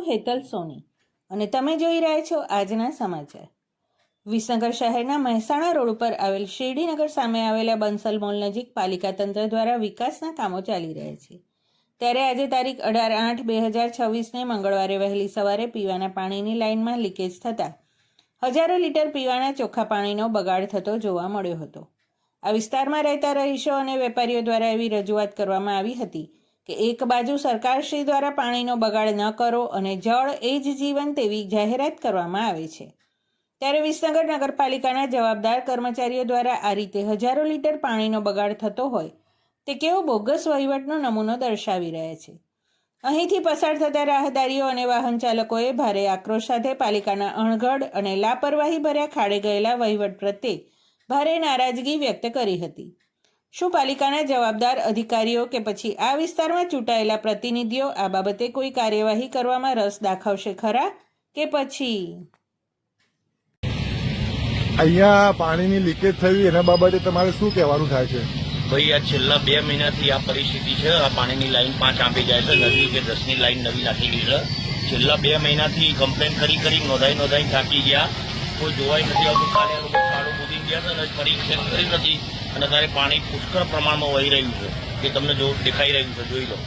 હેતલ સોની અને તમે જોઈ રહ્યા છો આજના સમાચાર। વિસનગર શહેરના મહેસાણા રોડ ઉપર આવેલ શિરડીનગર સામે આવેલા બંસલ મોલ નજીક પાલિકા તંત્ર દ્વારા વિકાસના કામો ચાલી રહ્યા છે। ત્યારે આજે તારીખ 18/8/2026ને મંગળવારે વહેલી સવારે પીવાના પાણીની લાઇનમાં લીકેજ થતાં હજારો લીટર પીવાના ચોખ્ખા પાણીનો બગાડ થતો જોવા મળ્યો હતો। આ વિસ્તારમાં રહેતા રહીશો અને વેપારીઓ દ્વારા એવી રજૂઆત કરવામાં આવી હતી કે એક બાજુ સરકારશ્રી દ્વારા પાણીનો બગાડ ન કરો અને જળ એ જ જીવન તેવી જાહેરાત કરવામાં આવે છે, ત્યારે વિસનગર નગરપાલિકાના જવાબદાર કર્મચારીઓ દ્વારા આ રીતે હજારો લીટર પાણીનો બગાડ થતો હોય તે કેવો બોગસ વહીવટનો નમૂનો દર્શાવી રહ્યા છે। અહીંથી પસાર થતા રાહદારીઓ અને વાહન ચાલકોએ ભારે આક્રોશ સાથે પાલિકાના અણઘડ અને લાપરવાહી ભર્યા ખાડે ગયેલા વહીવટ પ્રત્યે ભારે નારાજગી વ્યક્ત કરી હતી। શું પાલિકાના જવાબદાર અધિકારીઓ કે પછી આ વિસ્તારમાં ચૂંટાયેલા પ્રતિનિધિઓ આ બાબતે કોઈ કાર્યવાહી કરવામાં રસ દાખવશે ખરા કે પછી? અહીંયા પાણીની લીકેજ થઈ એના બાબતે તમારે શું કહેવાનું થાય છે? ભાઈ આ છેલ્લા 2 મહિનાથી આ પરિસ્થિતિ છે। આ પાણીની લાઈન 5 આંબી જાય છે, નવી કે 10ની લાઈન નવી નાખેલી છે। છેલ્લા 2 મહિનાથી કમ્પ્લેન કરી નોંધાઈ થાકી ગયા, કોઈ જોવાય નથી આવતું। કાલે લોકો કાળું કૂદી ગયા છે અને ફરી ચેક કરી નથી અને તારે પાણી પુષ્કળ પ્રમાણમાં વહી રહ્યું છે, કે તમને જો દેખાઈ રહ્યું છે, જોઈ લો।